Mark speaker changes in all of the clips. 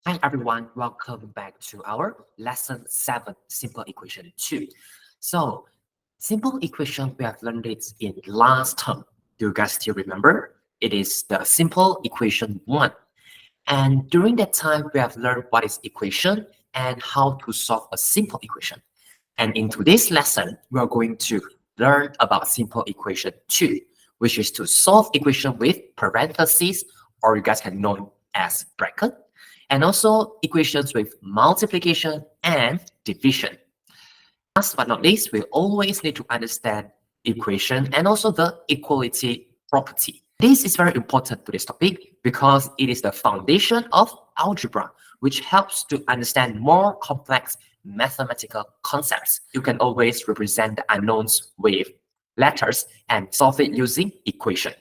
Speaker 1: Hi everyone, welcome back to our lesson 7, simple equation 2. So, simple equation, we have learned it in last term. Do you guys still remember? It is the simple equation 1. And during that time, we have learned what is equation and how to solve a simple equation. And in today's lesson, we are going to learn about simple equation 2, which is to solve equation with parentheses, or you guys can know it as bracket, and also equations with multiplication and division. Last but not least, we always need to understand equation and also the equality property. This is very important to this topic because it is the foundation of algebra, which helps to understand more complex mathematical concepts. You can always represent the unknowns with letters and solve it using equation.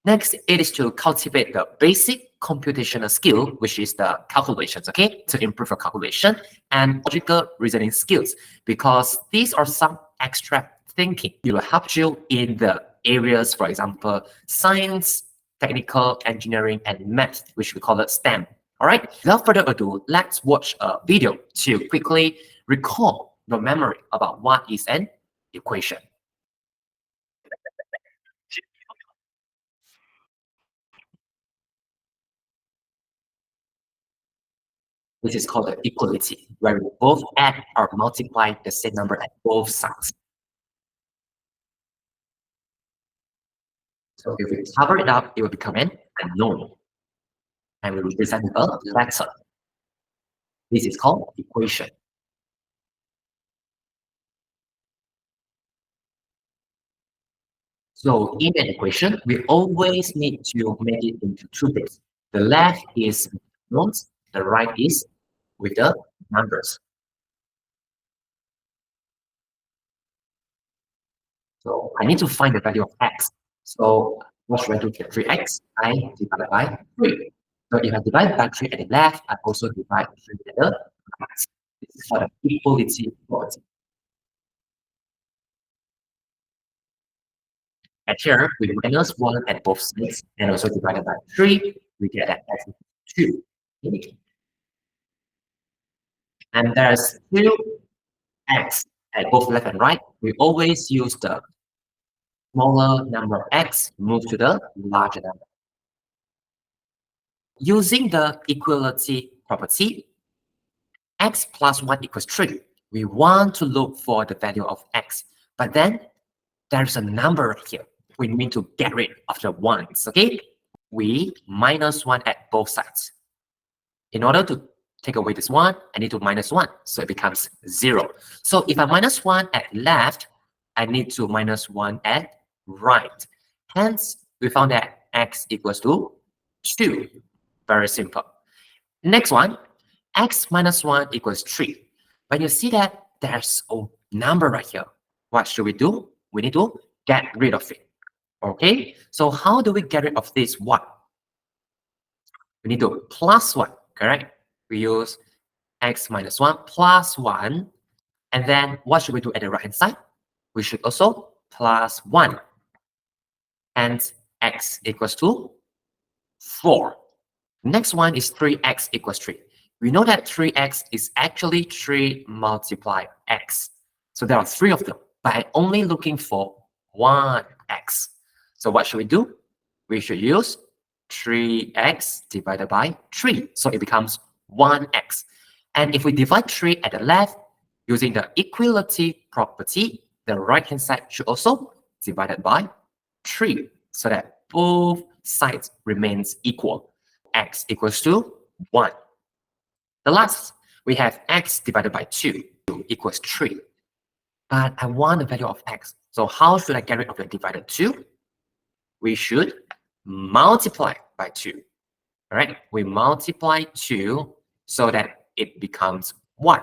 Speaker 1: Next, it is to cultivate the basic computational skill, which is the calculations, okay? To improve your calculation and logical reasoning skills, because these are some abstract thinking. It will help you in the areas, for example, science, technical, engineering, and math, which we call it STEM. All right, without further ado, let's watch a video to quickly recall your memory about what is an equation. Which is called the equality, where we both add or multiply the same number at both sides. So if we cover it up, it will become an unknown. And we represent a letter. This is called equation. So in an equation, we always need to make it into two bits. The left is unknowns, the right is with the numbers. So I need to find the value of x. So what should I do for 3x? I divide by 3. So if I divide by 3 at the left, I also divide 3 at the right. This is called the equality property. And here, we minus 1 at both sides and also divided by 3, we get that x equals 2. And there's 2x at both left and right. We always use the smaller number of x, move to the larger number. Using the equality property, x plus 1 equals 3. We want to look for the value of x, but then there's a number here. We need to get rid of the ones, okay? We minus 1 at both sides. In order to take away this 1, I need to minus 1, so it becomes 0. So if I minus 1 at left, I need to minus 1 at right. Hence, we found that x equals to 2. Very simple. Next one, x minus 1 equals 3. When you see that there's a number right here, what should we do? We need to get rid of it. Okay, so how do we get rid of this 1? We need to plus 1, correct? We use x minus 1 plus 1. And then what should we do at the right hand side? We should also plus 1. And x equals to 4. Next one is 3x equals 3. We know that 3x is actually 3 multiplied x. So there are 3 of them, but I'm only looking for 1x. So what should we do? We should use 3x divided by 3. So it becomes 1x. And if we divide 3 at the left, using the equality property, the right-hand side should also divide it by 3, so that both sides remains equal. X equals to 1. The last, we have x divided by 2 equals 3. But I want the value of x. So how should I get rid of the divided 2? We should multiply by 2. All right, we multiply 2 so that it becomes 1.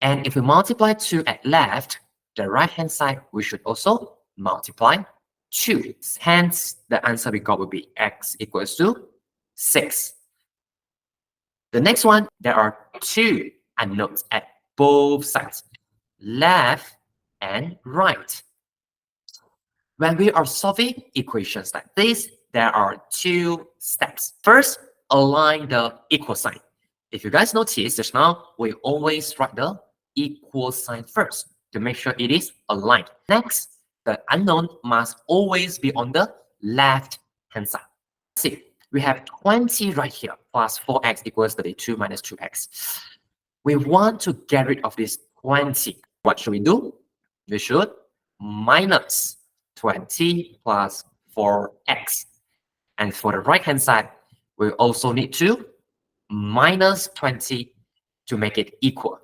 Speaker 1: And if we multiply 2 at left, the right-hand side, we should also multiply 2. Hence, the answer we got will be x equals to 6. The next one, there are 2 unknowns at both sides, left and right. When we are solving equations like this, there are 2 steps. First, align the equal sign. If you guys notice just now, we always write the equal sign first to make sure it is aligned. Next, the unknown must always be on the left hand side. See, we have 20 right here plus 4x equals 32 minus 2x. We want to get rid of this 20. What should we do? We should minus 20 plus 4x. And for the right hand side, we also need to minus 20 to make it equal.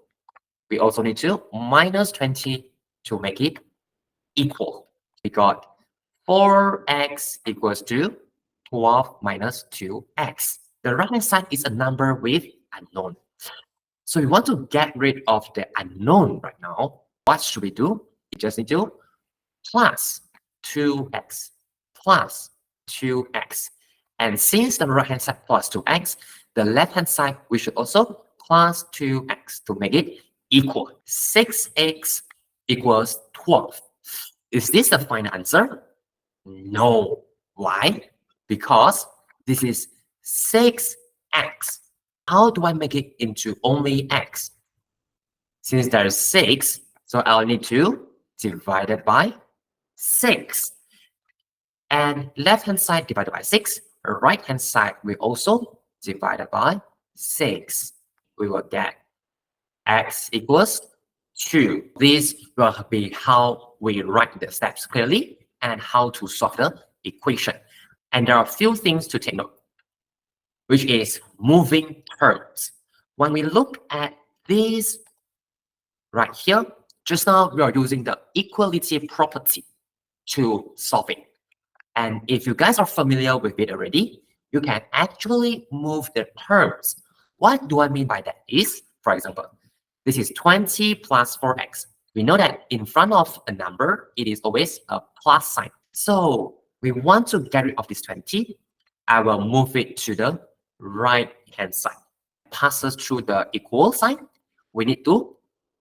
Speaker 1: We also need to minus 20 to make it equal. We got 4x equals to 12 minus 2x. The right hand side is a number with unknown. So we want to get rid of the unknown right now. What should we do? We just need to plus 2x plus 2x. And since the right hand side plus 2x, the left hand side we should also plus 2x to make it equal. 6x equals 12. Is this the final answer? No. Why? Because this is 6x. How do I make it into only x? Since there is 6, so I'll need to divide it by 6. And left-hand side divided by 6, right-hand side we also divided by 6. We will get x equals 2. This will be how we write the steps clearly and how to solve the equation. And there are a few things to take note, which is moving terms. When we look at this right here, just now we are using the equality property to solve it. And if you guys are familiar with it already, you can actually move the terms. What do I mean by that is, for example, this is 20 plus 4x. We know that in front of a number, it is always a plus sign. So we want to get rid of this 20. I will move it to the right hand side. Passes through the equal sign. We need to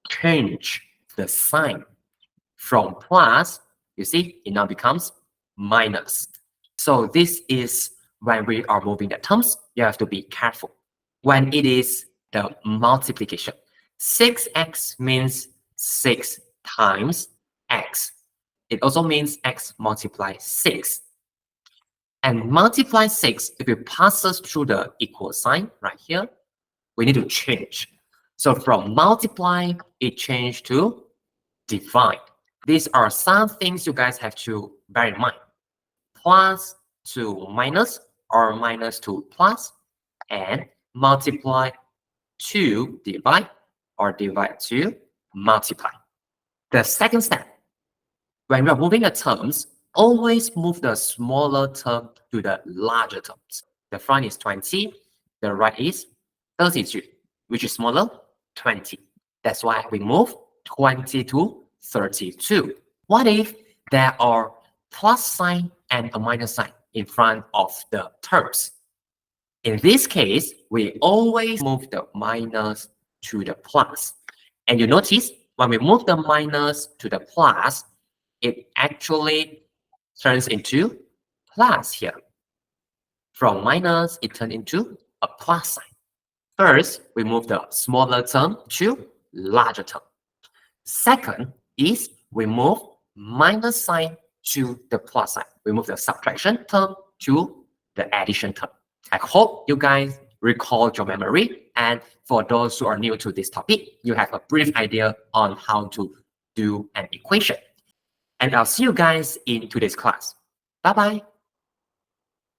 Speaker 1: change the sign from plus. You see, it now becomes minus. So this is when we are moving the terms, you have to be careful. When it is the multiplication, 6x means 6 times x. It also means x multiplies 6. And multiply 6, if it passes through the equal sign right here, we need to change. So from multiply, it changed to divide. These are some things you guys have to bear in mind. Plus to minus or minus to plus, and multiply to divide or divide to multiply. The second step, when we are moving the terms, always move the smaller term to the larger terms. The front is 20, the right is 32, which is smaller, 20. That's why we move 20 to 32. What if there are plus sign and a minus sign in front of the terms? In this case, we always move the minus to the plus. And you notice when we move the minus to the plus, it actually turns into plus here. From minus, it turns into a plus sign. First, we move the smaller term to larger term. Second is we move minus sign to the plus sign. We move the subtraction term to the addition term. I hope you guys recall your memory. And for those who are new to this topic, you have a brief idea on how to do an equation. And I'll see you guys in today's class. Bye-bye.